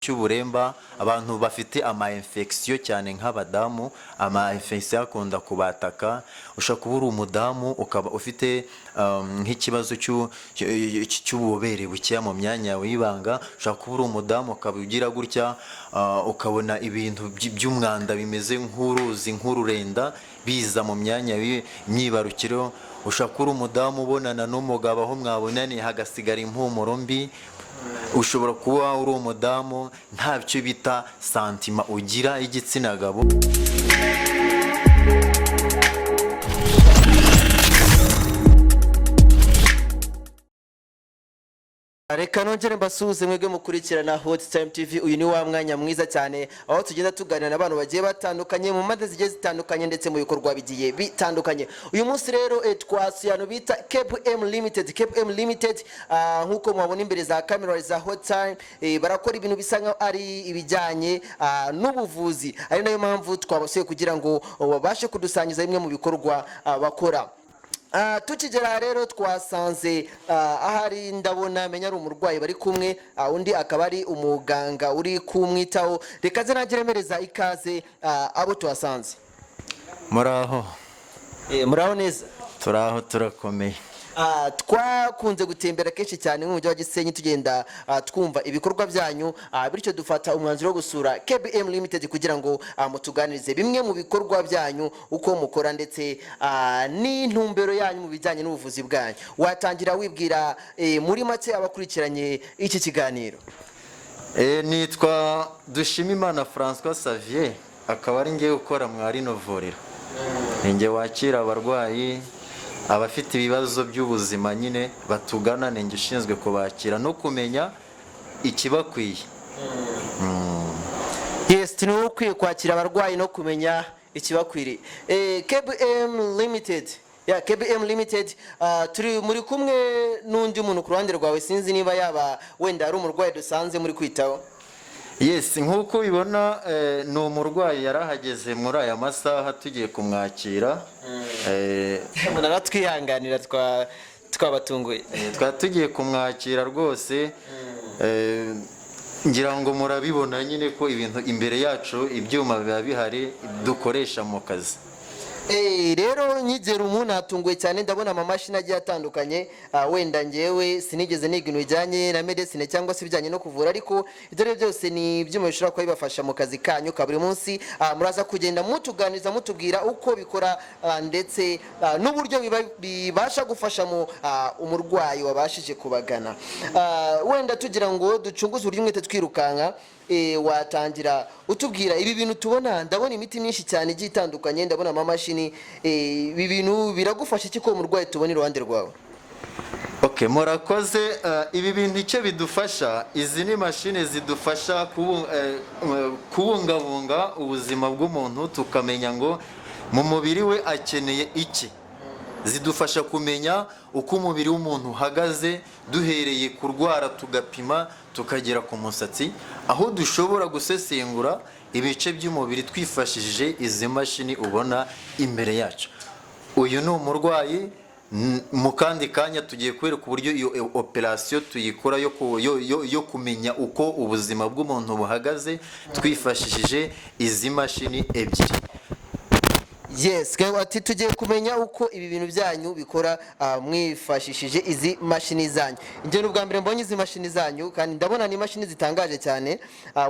cy'uburemba abantu bafite ama infection cyane nk'abadamu ama infection akunda kubataka ushaka kuba uri umudamu ukaba ufite nk'ikibazo cy'ububobere bukeya mu myanya y'ibanga ushaka kuba uri umudamu ukaba ugira gutya ukabona ibintu by'umwanda bimeze nk'uruzi nk'ururenda biza mu myanya y'imyibarukiro ushaka kuba uri umudamu ubonana n'umugabo aho mwabonaniye hagasigara impumuro mbi ushobora kuba uri umudamu ntabyo bita santima ugira igitsina gabo. Reka nongere mbasuhuze mwebwe mukurikirana Hot Time TV. Uyu ni wa mwanya mwiza cyane aho tugenda tuganira n'abantu bagiye batandukanye mu mpande zigiye zitandukanye ndetse mu bikorwa bigiye bitandukanye. Uyu munsi rero twasiyano bita KBM Limited. KBM Limited nkuko mwabona imbere za camera za Hot Time barakora ibintu bisa nka ari ibijyanye n'ubuvuzi, ari nayo mpamvu twabasuye kugira ngo babashe kudusangiza bimwe mu bikorwa bakora. Tukigera rero twasanze ahari ndabona menya ari umurwayi bari kumwe, undi akaba ari umuganga uri kumwitaho. Reka ze nageremereza ikaze abo tuhasanze. Muraho muraho neza? Turaho turakomeye. Twakunze gutembera kenshi cyane mu mujyi wa Gisenyi tugenda twumva ibikorwa byanyu, bityo dufata umwanzuro wo gusura KBM Limited kugira ngo mutuganirize bimwe mu bikorwa byanyu uko mukora ndetse n'intumbero yanyu mu bijyanye n'ubuvuzi bwanyu. Watangira wibwira muri make abakurikiranye iki kiganiro? Nitwa Dushimimana François Xavier, akaba ari ngiye gukora mwari no vuriro. Ninge wakira abarwayi abafite ibibazo by'ubuzima nyine batugana, ninge ushinzwe kubakira no kumenya ikibakwiye. Yes, ni ukwiye kwakira abarwayi no kumenya ikibakwiriye. KBM Limited, KBM Limited, turi muri kumwe n'undi muntu ku ruhande rwawe, sinzi niba yaba wenda ari umurwayi dusanze muri kwitaho. Yes, nkuko ubibona ni umurwayi yarahageze muri aya masaha tugiye kumwakira. Munara twihanganira twabatunguye. Tugiye kumwakira rwose. Ngira ngo murabibona nyine ko ibintu imbere yacu ibyuma biba bihari dukoresha mu kazi. Rero nyigera umuntu atunguye cyane, ndabona amamashini agiye atandukanye. Wenda ngewe sinigeze niga ibintu bijyanye na medicine cyangwa se bijyanye no kuvura, ariko ibyo byose ni ibyuma bishobora kuba bibafasha mu kazi kanyu ka buri munsi. Muraza kugenda mutuganiriza mutubwira uko bikora ndetse n'uburyo bibasha gufasha mu umurwayi wabashije kubagana. Wenda tugira ngo ducunguze uburyo mwete twirukanka, watangira utubwira ibi bintu tubona. Ndabona imiti myinshi cyane igiye itandukanye, ndabona amamashini. Ibi bintu biragufasha iki ko umurwayi tubona iruhande rwawe? Okay, murakoze. Ibi bintu icyo bidufasha, izi ni mashine zidufasha kubungabunga ubuzima bw'umuntu, tukamenya ngo mu mubiri we akeneye iki. Zidufasha kumenya uko umubiri w'umuntu uhagaze, duhereye kurwara tugapima tukagera ku musatsi, aho dushobora gusesengura ibice by'umubiri twifashishije izi mashini ubona imbere yacu. Uyu ni umurwayi, mu kandi kanya tugiye kwereka uburyo iyo operation tuyikora yo kumenya uko ubuzima bw'umuntu buhagaze twifashishije izi mashini ebyiri. Yes, ati tugiye kumenya uko ibi bintu byanyu bikora mwifashishije izi mashini zanyu. Nje n'ubwa mbere mbonye izi mashini zanyu kandi ndabona ni mashini zitangaje cyane.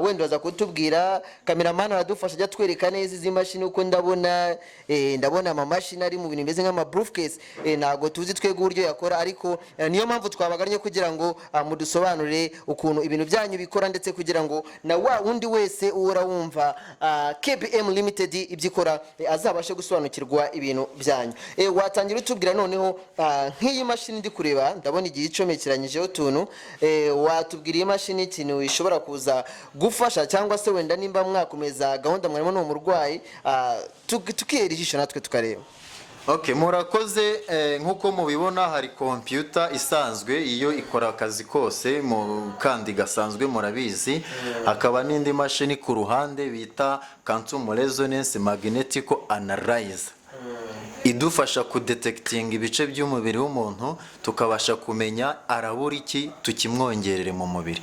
Wenda waza kutubwira, cameraman aradufasha ajya twereka neza izi mashini uko ndabona. Ndabona ama mashini ari mu bintu bimeze nk'ama briefcase. Nago tuzi twego uburyo yakora, ariko niyo mpamvu twabaganye kugira ngo mudusobanurire ukuntu ibintu byanyu bikora, ndetse kugira ngo na wa wundi wese uhora wumva KBM Limited ibyikora azabashe gusobanukirwa ibintu byanyu. Watangira utubwira noneho nk'iyi mashini ndi kureba, ndabona igihe icomekeranyijeho utuntu. Watubwira iyi mashini ikintu ishobora kuza gufasha, cyangwa se wenda nimba mwakomeza gahunda mwarimo n'uwo murwayi tukihera ijisho natwe tukareba. Okay, murakoze. Nkuko mubibona hari computer isanzwe, iyo ikora akazi kose mu kandi gasanzwe murabizi. Hakaba n'indi mashini ku ruhande bita quantum resonance magnetic analyzer. idufasha kudetekitinga ibice by'umubiri w'umuntu tukabasha kumenya arabura iki tukimwongerere mu mubiri,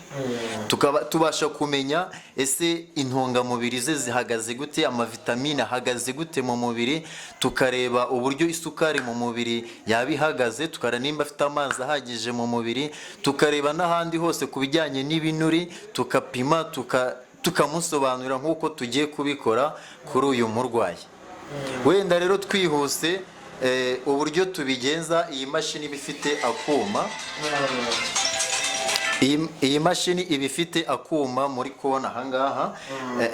tubasha kumenya ese intungamubiri ze zihagaze gute, amavitamine ahagaze gute mu mubiri, tukareba uburyo isukari mu mubiri yaba ihagaze, tukareba nimba afite amazi ahagije mu mubiri, tukareba n'ahandi hose ku bijyanye n'ibinuri, tukapima tukamusobanurira nk'uko tugiye kubikora kuri uyu murwayi. Wenda rero twihuse uburyo tubigenza, iyi mashini iba ifite akuma, iyi mashini iba ifite akuma muri kubona ahangaha.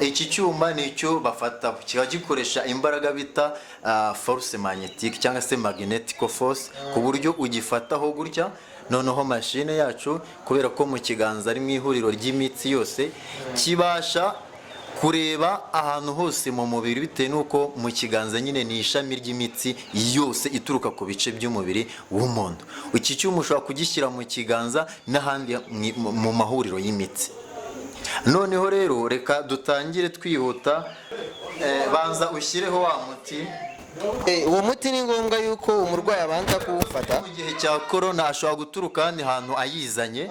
Iki cyuma nicyo bafataho, kiba gikoresha imbaraga bita force magnetique cyangwa se magnetical force, ku buryo ugifataho gutya, noneho mashine yacu kubera ko mu kiganza ari mu ihuriro ry'imitsi yose, kibasha kureba ahantu hose mu mubiri bitewe n'uko mu kiganza nyine ni ishami ry'imitsi yose ituruka ku bice by'umubiri w'umuntu. Iki cyuma ushobora kugishyira mu kiganza n'ahandi mu mahuriro y'imitsi. Noneho rero reka dutangire twihuta, banza ushyireho wa muti. Uwo muti ni ngombwa yuko umurwayi abanza kuwufata mu gihe cya korona, ashobora guturuka ahandi hantu ayizanye.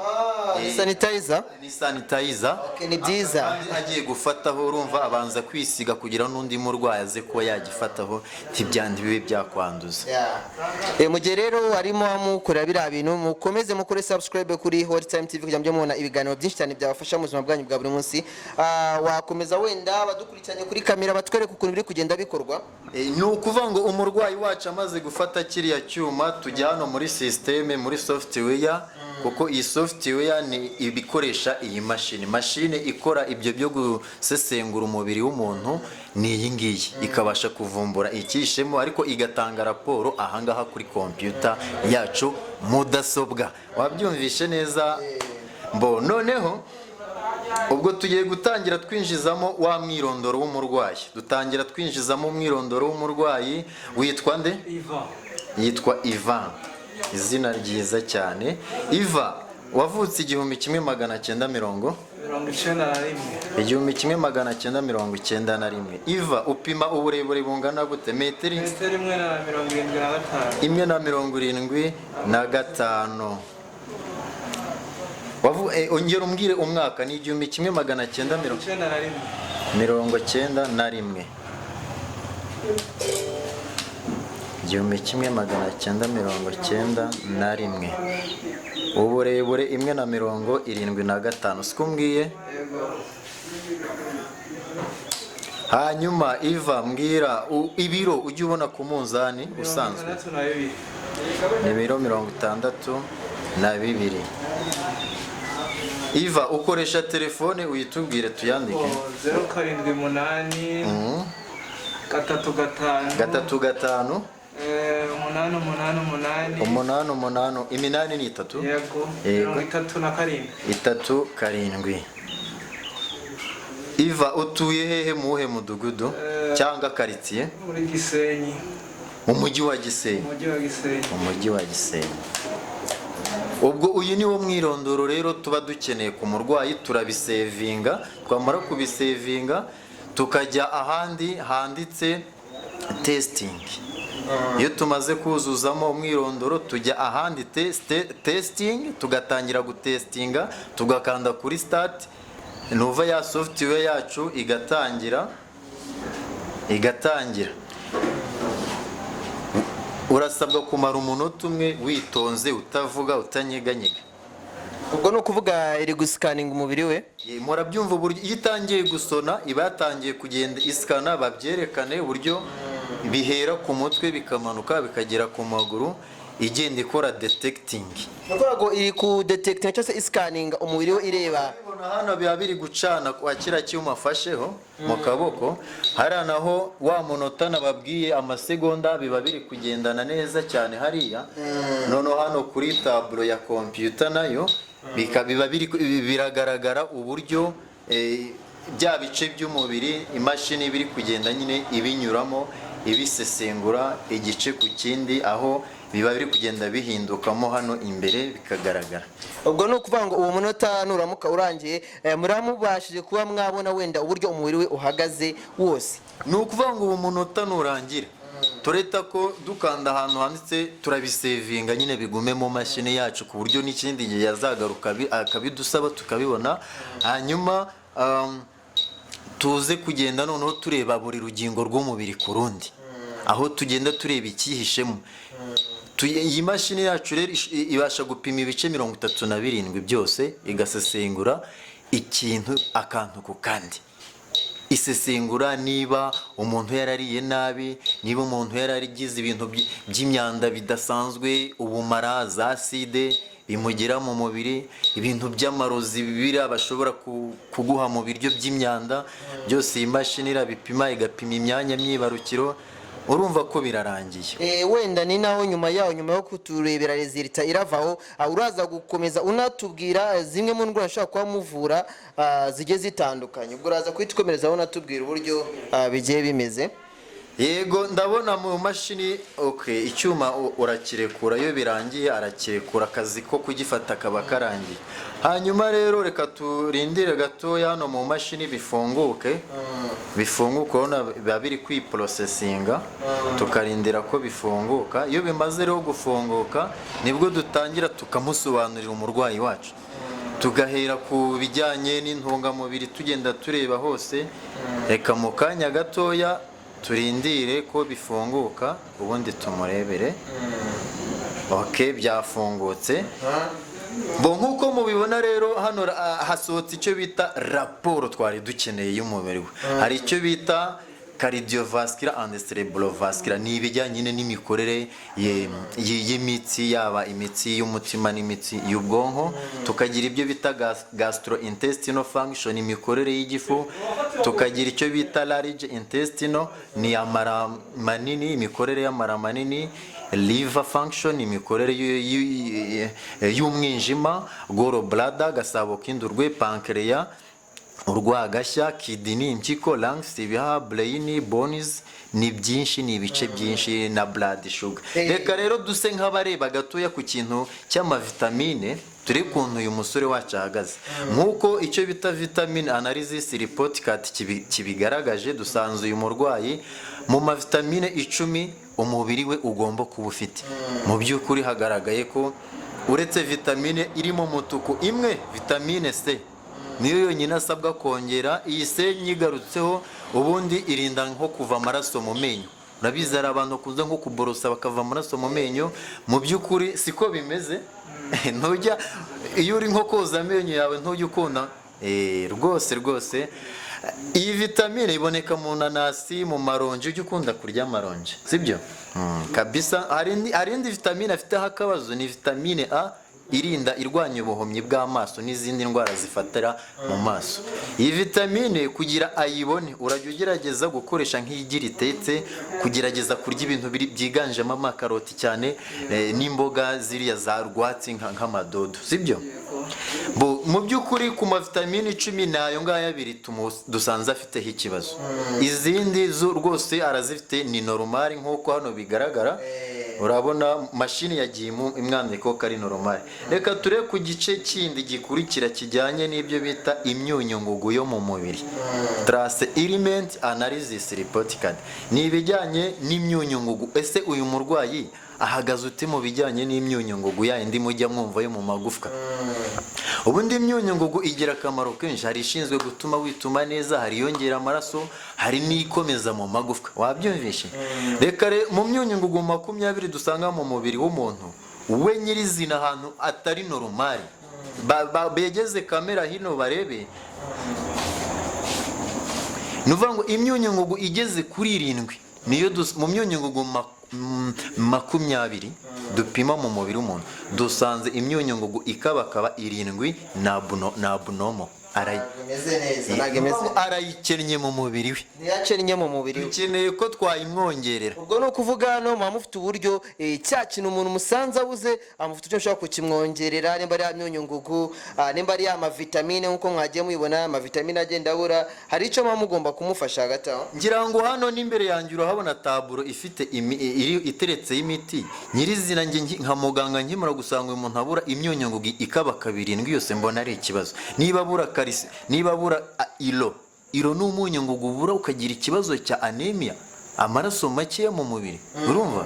sanitizer Ni sanitizer. ni byiza. Kandi agiye gufataho, urumva abanza kwisiga kugira n'undi murwayi aze kuba yagifataho ntibyandi bibe byakwanduza. Mu gihe rero harimo mukorera biriya bintu, mukomeze mukore subscribe kuri Holy Time TV kugira ngo mubona ibiganiro byinshi cyane byabafasha mu buzima bwanyu bwa buri munsi. Wakomeza wenda badukurikiranye kuri kamera batwereka ukuntu biri kugenda bikorwa. Ni ukuvuga ngo umurwayi wacu amaze gufata kiriya cyuma, tujya hano muri systeme, muri software, kuko iyi software ni ibikoresha iyi mashine ikora ibyo byo gusesengura umubiri w'umuntu. Ni iyi ngiyi ikabasha kuvumbura ikishemo, ariko igatanga raporo ahangaha kuri computer yacu mudasobwa. Wabyumvishe neza? Noneho ubwo tugiye gutangira twinjizamo wa mwirondoro w'umurwayi. Dutangira twinjizamo umwirondoro w'umurwayi. Witwa nde? Yitwa Ivan. Izina ryiza cyane. Iva, wavutse 1991. 1991. Iva, upima uburebure bungana gute? Metero 1.75. Ongera umbwire umwaka. Ni 1991. 1991. Uburebure 1.75. Siko mbwiye? Hanyuma Iva, mbwira ibiro ujye ubona ku munzani usanzwe. Ni ibiro 62. Iva, ukoresha telefone, uyitubwire tuyandike. 078 3 8 iminani ni 3. Yego. 37. Iva, utuye hehe, muhe mudugudu cyangwa quartier? Muri Gisenyi. Mu mujyi wa Gisenyi. Mu mujyi wa Gisenyi. Ubwo uyu ni wo mwirondoro rero tuba dukeneye ku murwayi, turabisevinga. Twamara kubisevinga tukajya ahandi handitse testing. Iyo tumaze kuzuzamo umwirondoro tujya ahandi testing, tugatangira gutestinga, tugakanda kuri start. Nuva ya software yacu igatangira. Urasabwa kumara umunota umwe witonze, utavuga, utanyeganyega. Ubwo no kuvuga iri guscanning umubiri we. Murabyumva uburyo itangiye gusona iba yatangiye kugenda iskana, babyerekane uburyo bihera ku mutwe bikamanuka bikagera ku maguru, igenda ikora detecting. Nuko iri ku detecting cyangwa se scanning umubiri we ireba. Hano biba biri gucana kwa kira cyuma afasheho mu kaboko, hari naho wa munota nababwiye amasegonda biba biri kugendana neza cyane hariya. Noneho hano kuri tablo ya computer nayo biba biragaragara uburyo bya bice by'umubiri imashini biri kugenda nyine ibinyuramo, ibisesengura igice ku kindi, aho biba biri kugenda bihindukamo hano imbere bikagaragara. Ubwo no kuvuga ngo uwo munota nuramuka urangiye, muramubashije kuba mwabona wenda uburyo umubiri we uhagaze wose. Ni ukuvuga ngo uwo munota nurangira tureta ko dukanda ahantu handitse turabisevinga nyine bigume mu mashini yacu ku buryo n'ikindi gihe yazagaruka akabidusaba tukabibona, hanyuma tuze kugenda noneho tureba buri rugingo rw'umubiri ku rundi, aho tugenda tureba icyihishemo. Iyi mashini yacu rero ibasha gupima ibice 37 byose, igasesengura ikintu akantu ku kandi. Isesengura niba umuntu yarariye nabi, niba umuntu yararigize ibintu by'imyanda bidasanzwe, ubumara, za acide bimugera mu mubiri, ibintu by'amarozi bibira bashobora kuguha mu biryo by'imyanda, byose iyi mashini irabipima, igapima imyanya myibarukiro. Urumva ko birarangiye. Wenda ni naho nyuma yaho, nyuma yo kuturebera resulta iravaho, uraza gukomeza unatubwira zimwe mu ndwara ashaka kuba muvura zigiye zitandukanye. Ubwo uraza kwitkomerezaho unatubwira uburyo bigiye bimeze. Yego, ndabona mu mashini icyuma urakirekura, iyo birangiye arakirekura, akazi ko kugifata kaba karangiye. Hanyuma rero reka turindire gatoya hano mu mashini bifunguke. Bifunguka urabona biba biri kwiprocesinga, tukarindira ko bifunguka. Iyo bimaze rero gufunguka nibwo dutangira tukamusobanurira umurwayi wacu, tugahera ku bijyanye n'intungamubiri tugenda tureba hose. Reka mu kanya gatoya turindire ko bifunguka ubundi tumurebere. Byafungutse. Nkuko mubibona rero hano hasohotse icyo bita raporo twari dukeneye y'umubiri we. Hari icyo bita cardiovascular and cerebrovascular, ni ibijyanye n'imikorere y'imitsi, yaba imitsi y'umutima n'imitsi y'ubwonko. Tukagira ibyo bita gastrointestinal function, imikorere y'igifu. Tukagira icyo bita large intestinal, ni amara manini, imikorere y'amara manini. Liver function, imikorere y'umwijima. Gallbladder, gasabo k'indurwe. Pancreas, urwagashya. Kidney, impyiko. Lungs, ibihaha. Brain, bones, ni byinshi, ni ibice byinshi, na blood sugar. Reka rero duse nk'abareba gatoya ku kintu cy'amavitamine, turi kuntu uyu musore wacu ahagaze. Nk'uko icyo bita vitamin analysis report card kibigaragaje, dusanze uyu murwayi mu mavitamine 10 umubiri we ugomba kuba ufite. Mu by'ukuri hagaragaye ko uretse vitamine irimo umutuku imwe, vitamine C niyo yonyine asabwa kongera. Iyi C nyigarutseho, ubundi irinda nko kuva amaraso mu menyo. Urabizi hari abantu kuza nko kuborosa bakava amaraso mu menyo, mu by'ukuri siko bimeze. Ntujya iyo uri nko koza amenyo yawe ntujya ukunda rwose. Iyi vitamine iboneka mu nanasi, mu maronji. Ujya ukunda kurya amaronji, sibyo? Kabisa. Hari indi vitamine afiteho akabazo, ni vitamine A, irinda irwanya ubuhumyi bw'amaso n'izindi ndwara zifatira mu maso. Iyi vitamine kugira ayibone urajya ugerageza gukoresha nk'igira itetse, kugerageza kurya ibintu byiganjemo amakaroti cyane, n'imboga ziriya za rwatsi nk'amadodo, sibyo? Mu by'ukuri ku mavitamine 10 nayo ngaya abiri dusanze afiteho ikibazo. Izindi zo rwose arazifite, ni normal nk'uko hano bigaragara. Urabona mashini yagiye imwandiko ko ari normal. Reka ture ku gice kindi gikurikira kijyanye n'ibyo bita imyunyungugu yo mu mubiri. Trace element analysis report card, ni ibijyanye n'imyunyungugu. Ese uyu murwayi ahagaze ute mu bijyanye n'imyunyungugu yindi mujya mwumva yo mu magufwa? Ubundi imyunyungugu igira akamaro kenshi. Hari ishinzwe gutuma wituma neza, hari yongera amaraso, hari n'ikomeza mu magufwa. Wabyumvishe? Reka mu myunyungugu 20 dusanga mu mubiri w'umuntu, we nyirizina ahantu atari normal. Begeze kamera hino barebe. Nuvuga ngo imyunyungugu igeze kuri 7 niyo mu myunyungugu 20 dupima mu mubiri w'umuntu, dusanze imyunyungugu ikabakaba 7 na abnormal. Arayikennye mu mubiri we. Ntiyakennye mu mubiri we. Ukeneye ko twayimwongerera. Ubwo no kuvuga hano mufite uburyo cya kintu umuntu musanze abuze, amufite icyo ushaka kukimwongerera, nimba ari imyunyungugu, nimba ari amavitamine nkuko mwagiye mubibona, amavitamine agenda abura, hari icyo mugomba kumufasha hagati aho. Ngira ngo hano n'imbere yanjye urahabona taburo ifite iteretse y'imiti. Nyirizina nka muganga nkimara gusanga uyu muntu abura imyunyungugu ikabaka 7 yose, mbona ari ikibazo. Niba abura niba abura iro ni umunyungugu ubura, ukagira ikibazo cya anemia, amaraso makeya mu mubiri urumva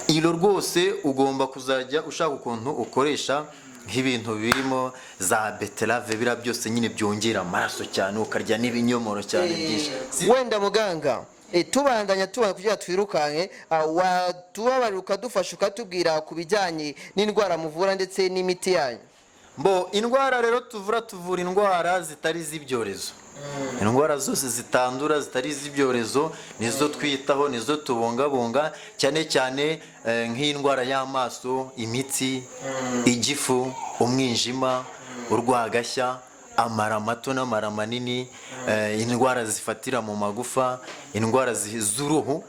iro rwose ugomba kuzajya ushaka ukuntu ukoresha nk'ibintu birimo za beterave bira byose nyine byongera amaraso cyane ukarya n'ibinyomoro cyane byinshi wenda muganga tubandanya kugira twirukanke watubabarira ukadufasha ukatubwira ku bijyanye n'indwara muvura ndetse n'imiti yanyu. Indwara rero tuvura indwara zitari z'ibyorezo. Indwara zose zitandura zitari z'ibyorezo nizo twitaho, nizo tubungabunga, cyane cyane nk'indwara y'amaso, imitsi, igifu, umwijima, urwagashya, amara mato n'amara manini, indwara zifatira mu magufa, indwara z'uruhu.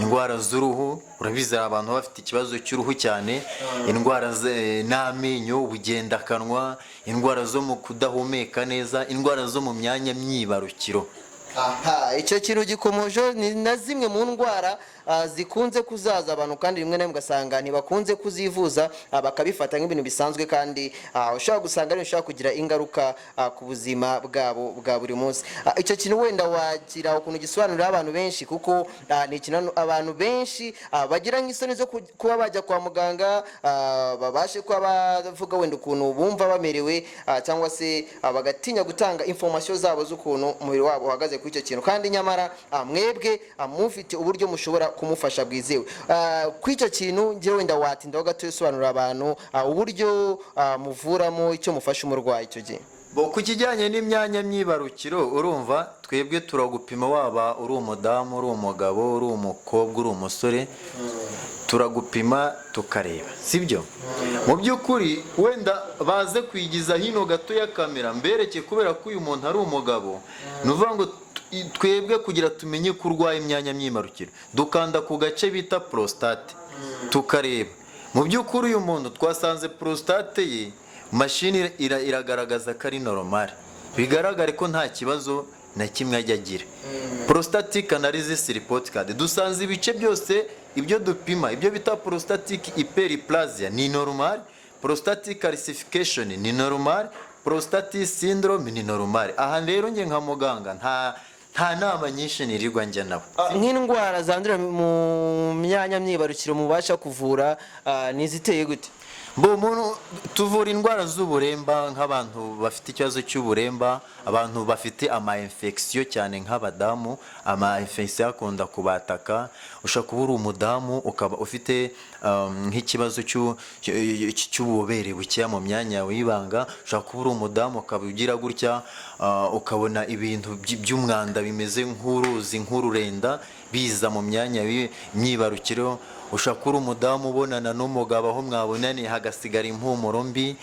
Indwara z'uruhu urabizi abantu bafite ikibazo cy'uruhu cyane, indwara n'amenyo, ubugendakanwa, indwara zo mu kudahumeka neza, indwara zo mu myanya myibarukiro. Aha, icyo kintu gikomoje ni na zimwe mu ndwara zikunze kuzaza abantu, kandi rimwe na rimwe ugasanga ntibakunze kuzivuza, bakabifata nk'ibintu bisanzwe, kandi ushobora gusanga ari bishobora kugira ingaruka ku buzima bwabo bwa buri munsi. Icyo kintu wenda wagira ukuntu gisobanurira abantu benshi, kuko ni ikintu abantu benshi bagira nk'isoni zo kuba bajya kwa muganga, babashe kuba bavuga wenda ukuntu bumva bamerewe, cyangwa se bagatinya gutanga information zabo z'ukuntu umubiri wabo uhagaze kuri icyo kintu, kandi nyamara mwebwe mufite uburyo mushobora kumufasha bwizewe. Kuri icyo kintu ngewe wenda watindaho gato usobanurira abantu uburyo muvuramo, icyo mufasha umurwayi icyo gihe. Ku kijyanye n'imyanya myibarukiro, urumva twebwe turagupima, waba uri umudamu, uri umugabo, uri umukobwa, uri umusore, turagupima tukareba, sibyo? Mu by'ukuri wenda baze kwigiza hino gato ya kamera mbereke, kubera ko uyu muntu ari umugabo, nuvuga ngo twebwe kugira tumenye ko urwaye imyanya myibarukiro dukanda ku gace bita prostate tukareba. Mu by'ukuri uyu muntu twasanze prostate ye mashini iragaragaza ko ari normal, bigaragare ko nta kibazo na kimwe ajya agira. Prostatic analysis report card dusanze ibice byose ibyo dupima, ibyo bita prostatic hyperplasia ni normal, prostatic calcification ni normal, prostatic syndrome ni normal. Aha rero nge nka muganga nta nama nyinshi nirirwa njya nabo. Nk'indwara zandurira mu myanya myibarukiro mubasha kuvura niziteye gute? Tuvura indwara z'uburemba, nk'abantu bafite ikibazo cy'uburemba, abantu bafite ama infection cyane nk'abadamu, ama infection akunda kubataka. Ushaka kuba uri umudamu ukaba ufite nk'ikibazo cy'ububere bukeya mu myanya wibanga, ushaka kuba uri umudamu ukaba ugira gutya, ukabona ibintu by'umwanda bimeze nk'uruzi, nk'ururenda biza mu myanya myibarukiro. Ushaka uri umudamu ubonana n'umugabo aho mwabonaniye hagasigara impumuro mbi.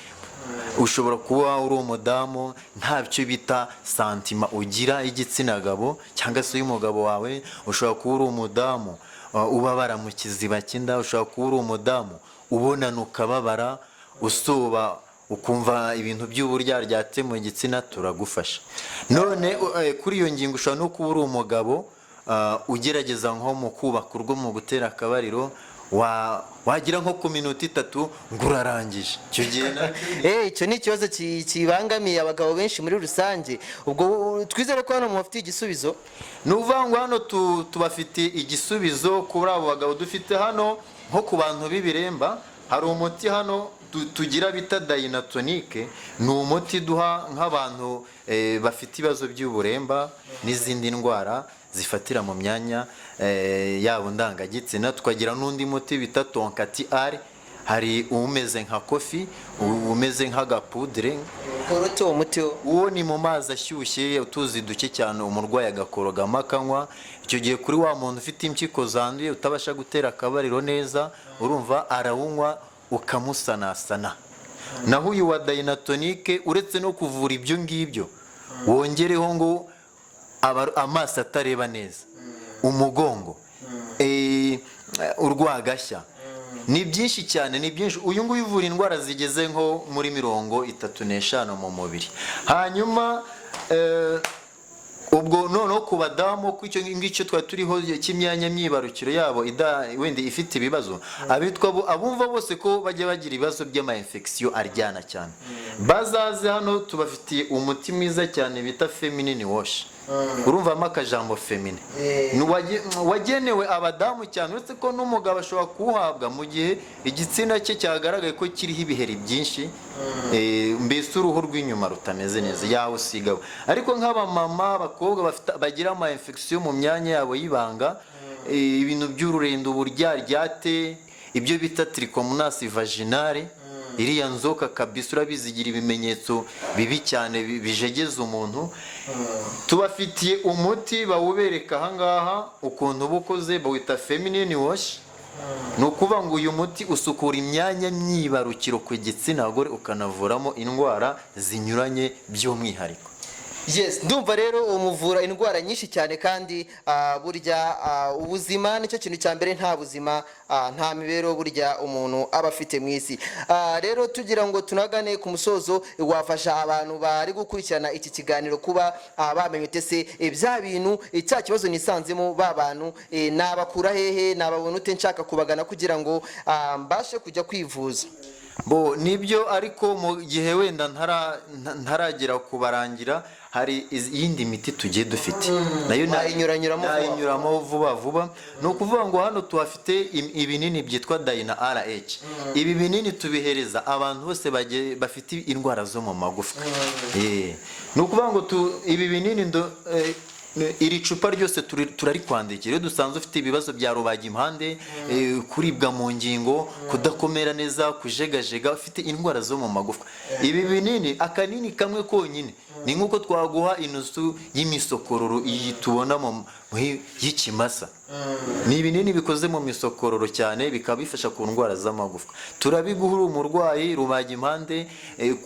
Ushobora kuba uri umudamu ntabyo bita santima ugira igitsina gabo cyangwa se y'umugabo wawe. Ushobora kuba uri umudamu ubabara mu kiziba cy'inda. Ushobora kuba uri umudamu ubonana ukababara, usoba ukumva ibintu by'uburyaryate mu gitsina, turagufasha. None kuri iyo ngingo ushobora no kuba uri umugabo ugerageza nko mu kubaka urwo, mu gutera akabariro, wagira nko ku minota 3 ngo urarangije. Icyo gihe icyo ni ikibazo kibangamiye abagabo benshi muri rusange. Ubwo twizere ko hano mufite igisubizo. Ni ukuvuga ngo hano tubafite igisubizo kuri abo bagabo. Dufite hano nko ku bantu b'ibiremba, hari umuti hano tugira bita Dynatonic. Ni umuti duha nk'abantu bafite ibibazo by'uburemba n'izindi ndwara zifatira mu myanya yabo ndangagitsina. Tukagira n'undi muti bita Tonkati R. Hari umeze nka kofi, umeze nk'agapudre. Uwo muti uwo ni mu mazi ashyushye, utuzi duke cyane, umurwayi agakorogamo akanywa. Icyo gihe kuri wa muntu ufite impyiko zanduye utabasha gutera akabariro neza, urumva arawunywa ukamusanasana. Naho uyu wa Dynatonic uretse no kuvura ibyo ngibyo, wongereho ngo amaso atareba neza, umugongo, urwagashya, ni byinshi cyane, ni byinshi. Uyu nguyu uvura indwara zigeze nko muri 35 mu mubiri. Hanyuma ubwo noneho ku badamu, ku icyo ngicyo twari turiho cy'imyanya myibarukiro yabo wenda ifite ibibazo, abumva bose ko bajya bagira ibibazo by'ama infection aryana cyane, bazaze hano tubafitiye umuti mwiza cyane bita feminine wash. urumvamo akajambo femine wagenewe abadamu cyane, uretse ko n'umugabo ashobora kuwuhabwa mu gihe igitsina cye cyagaragaye ko kiriho ibiheri byinshi, mbese uruhu rw'inyuma rutameze neza yawusigaho. ariko nk'abamama, abakobwa bagira ama infection mu myanya yabo y'ibanga, ibintu by'ururenda, uburyaryate, ibyo bita trichomonas vaginale, iriya nzoka kabisa urabizi igira ibimenyetso bibi cyane bijegeza umuntu, tubafitiye umuti bawubereka ahangaha ukuntu bukoze, bawita feminine wash. ni ukuvuga ngo uyu muti usukura imyanya myibarukiro ku gitsina gore, ukanavuramo indwara zinyuranye by'umwihariko. Yes, ndumva rero umuvura indwara nyinshi cyane, kandi burya ubuzima nicyo kintu cya mbere, nta buzima nta mibereho burya umuntu aba afite mu isi. Rero tugira ngo tunagane ku musozo, wafasha abantu bari gukurikirana iki kiganiro kuba bamenye ute se bya bintu, cya kibazo nisanzemo, ba bantu nabakura hehe, nababona ute nshaka kubagana kugira ngo mbashe kujya kwivuza? Bo nibyo, ariko mu gihe wenda ntaragera kubarangira, hari iyindi miti tugiye dufite nayo nayinyuramo vuba. ni ukuvuga ngo hano tuhafite ibinini byitwa Dyna RH. ibi binini tubihereza abantu bose bafite indwara zo mu magufwa. ni ukuvuga ngo ibi binini iri cupa ryose turarikwandikira. iyo dusanzwe ufite ibibazo bya rubagimpande, kuribwa mu ngingo, kudakomera neza, kujegajega, ufite indwara zo mu magufwa, ibi binini akanini kamwe konyine ni nk'uko twaguha inusu y'imisokororo iyi tubona y'ikimasa. ni ibinini bikoze mu misokororo cyane, bikaba bifasha ku ndwara z'amagufwa. turabiguha uri umurwayi rubagimpande,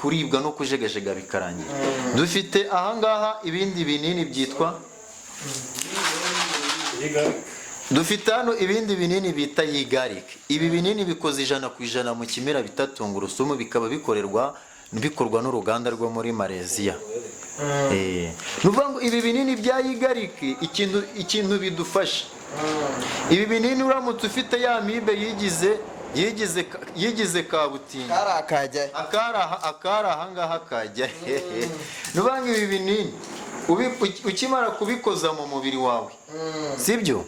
kuribwa no kujegajega bikarangira. dufite ahangaha ibindi binini byitwa dufite hano ibindi binini bita yigarike. ibi binini bikoze 100% mu kimera bita tungurusumu, bikaba bikorwa n'uruganda rwo muri Malaysia. Nuvuga ngo ibi binini bya yigarike ikintu bidufasha, ibi binini uramutse ufite ya mibe yigize kabutindi, akara ahangaha kajya. Nuvuga ngo ibi binini ukimara kubikoza mu mubiri wawe, sibyo,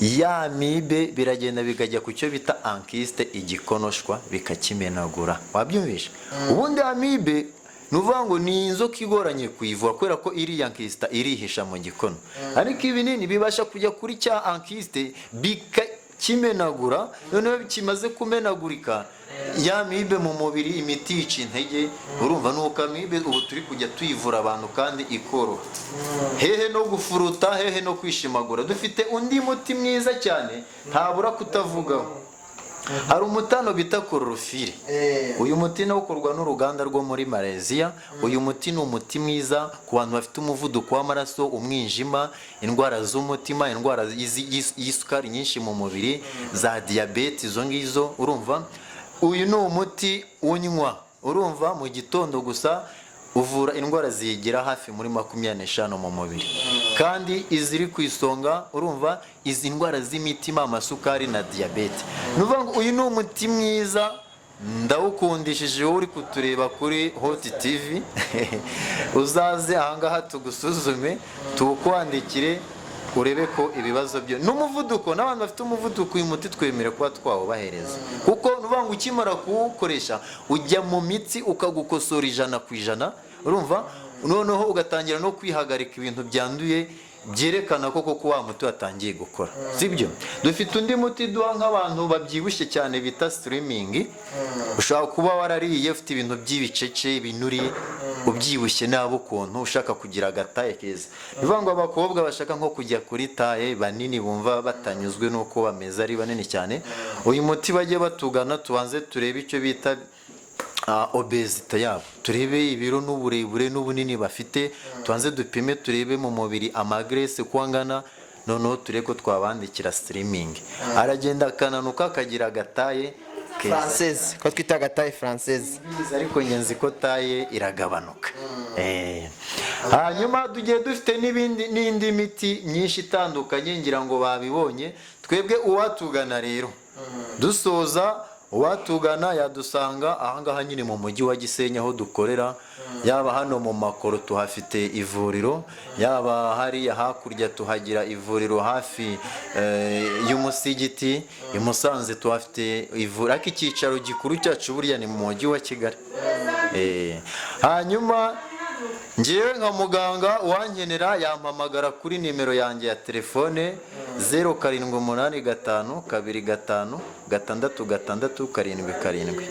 ya mibe biragenda bikajya ku cyo bita ankiste, igikonoshwa, bikakimenagura. wabyumvisha? ubundi amibe nuvuga ngo ni inzoka igoranye kuyivura, kubera ko iri ankista irihisha mu gikono, ariko ibinini bibasha kujya kuri cya ankiste bikakimenagura. noneho kimaze kumenagurika, ya mibe mu mubiri, imiti yica intege. urumva nuko amibe ubu turi kujya tuyivura abantu kandi ikoroha, hehe no gufuruta, hehe no kwishimagura. dufite undi muti mwiza cyane ntabura kutavugaho, hari umutano bita Chlorophylle. uyu muti nawo ukorwa n'uruganda rwo muri Malaysia. uyu muti ni umuti mwiza ku bantu bafite umuvuduko w'amaraso, umwijima, indwara z'umutima, indwara y'isukari nyinshi mu mubiri, za diabete, izo ngizo. urumva uyu ni umuti unywa, urumva, mu gitondo gusa, uvura indwara zigera hafi muri 25 mu mubiri, kandi iziri ku isonga, urumva, izi ndwara z'imitima, amasukari na diabete. nuvuga ngo uyu ni umuti mwiza, ndawukundishije wowe uri kutureba kuri Hot TV. uzaze ahangaha tugusuzume, tukwandikire, urebe ko ibibazo byo n'umuvuduko, n'abantu bafite umuvuduko uyu muti twemere kuba twawubahereza, kuko nuvuga ngo ukimara kuwukoresha ujya mu mitsi ukagukosora 100%. urumva, noneho ugatangira no kwihagarika ibintu byanduye, byerekana ko koko wa muti watangiye gukora, sibyo? dufite undi muti duha nk'abantu babyibushye cyane bita slimming. ushaka kuba warariye ufite ibintu by'ibicece, ibinuri, ubyibushye nabo ukuntu ushaka kugira agataye keza. bivuga ngo abakobwa bashaka nko kujya kuri taye, banini, bumva batanyuzwe nuko bameze ari banini cyane, uyu muti bajye batugana, tubanze turebe icyo bita obesite yabo, turebe ibiro n'uburebure n'ubunini bafite, tubanze dupime, turebe mu mubiri amagrese uko angana, noneho turebe ko twabandikira slimming. aragenda akananuka, akagira agataye française, ko twita agataye française, ariko ngenzi ko taye iragabanuka. hanyuma tugiye dufite n'indi miti myinshi itandukanye, ngira ngo babibonye. twebwe uwatugana rero dusoza, uwatugana yadusanga ahangaha nyine mu mujyi wa Gisenyi aho dukorera, yaba hano mu Makoro tuhafite ivuriro, yaba hariya hakurya tuhagira ivuriro hafi y'umusigiti, i Musanze tuhafite ivuriro, ariko icyicaro gikuru cyacu burya ni mu mujyi wa Kigali. Hanyuma njyewe nka muganga uwankenera yampamagara kuri nimero yanjye ya telefone 0785256667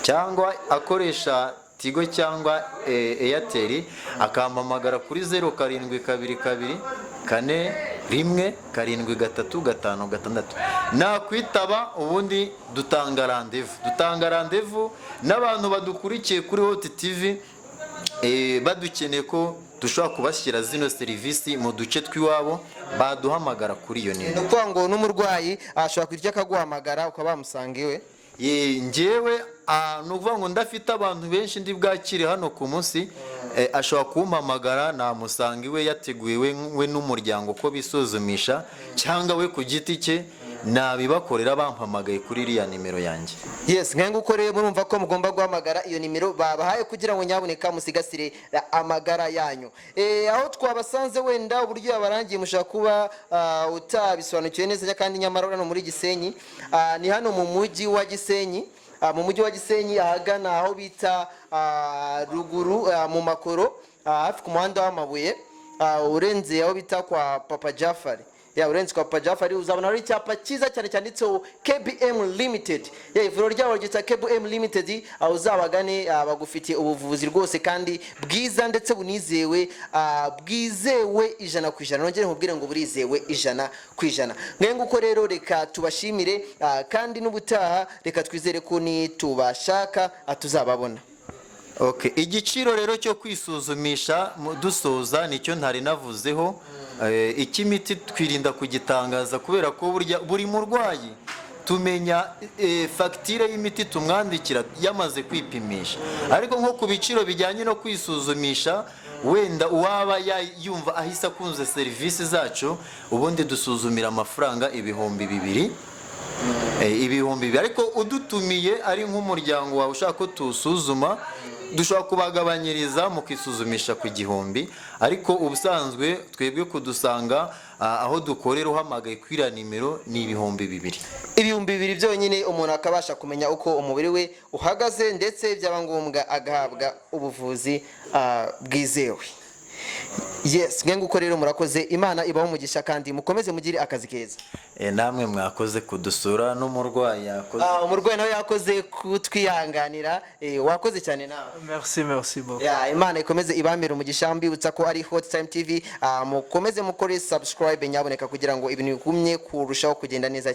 cyangwa akoresha Tigo cyangwa Airtel akampamagara kuri 0722417356 nakwitaba, ubundi dutanga rendez-vous n'abantu badukurikiye kuri Hot TV badukeneye ko dushobora kubashyira zino serivisi mu duce tw'iwabo, baduhamagara kuri iyo nimero. Ni ukuvuga ngo n'umurwayi ashobora kurya akaguhamagara ukaba wamusanga iwe? Njyewe ni ukuvuga ngo ndafite abantu benshi ndi bwakire hano ku munsi, ashobora kumpamagara namusanga iwe, yateguye we n'umuryango ko bisuzumisha, cyangwa we ku giti cye nabibakorera bampamagaye kuri iriya nimero yanjye. Yes, nkenga uko rero murumva ko mugomba guhamagara iyo nimero babahaye kugira ngo nyaboneka musigasire amagara yanyu. Aho twabasanze wenda uburyo yabarangiye mushaka kuba utabisobanukiwe neza kandi nyamara hano muri Gisenyi, ni hano mu mujyi wa Gisenyi, ahagana aho bita ruguru mu Makoro, hafi ku muhanda w'amabuye, urenze aho bita kwa Papa Jafari. Urenze kwa Papa Jafari uzabona ari icyapa cyiza cyane cyanditseho KBM Limited. Ivuriro ryabo ryitwa KBM Limited, aho uzabagane bagufitiye ubuvuzi rwose kandi bwiza ndetse bunizewe, bwizewe 100%. Nongere nkubwire ngo burizewe 100%. Mwenga uko rero reka tubashimire, kandi n'ubutaha reka twizere ko ni tubashaka tuzababona. Okay, igiciro rero cyo kwisuzumisha dusoza nicyo ntari navuzeho. Ikimiti twirinda kugitangaza kubera ko buri murwayi tumenya fagitire y'imiti tumwandikira yamaze kwipimisha, ariko nko ku biciro bijyanye no kwisuzumisha, wenda uwaba yumva ahise akunze serivisi zacu, ubundi dusuzumira amafaranga 2,000, ariko udutumiye ari nk'umuryango wawe ushaka ko tusuzuma, dushobora kubagabanyiriza mu kwisuzumisha ku 1,000, ariko ubusanzwe twebwe kudusanga aho dukorera uhamagaye kwira nimero ni 2,000. 2,000 byonyine umuntu akabasha kumenya uko umubiri we uhagaze, ndetse byaba ngombwa agahabwa ubuvuzi bwizewe. Yes, ngenga uko rero murakoze, Imana ibaho umugisha kandi mukomeze mugire akazi keza. Namwe mwakoze kudusura, n'umurwayi yakoze. Umurwayi nawe yakoze kutwihanganira, wakoze cyane nawe. Merci beaucoup. Imana ikomeze ibamira umugisha, mbibutsa ko ari Hot Time TV, mukomeze mukore subscribe nyaboneka kugira ngo ibintu bigumye kurushaho kugenda neza.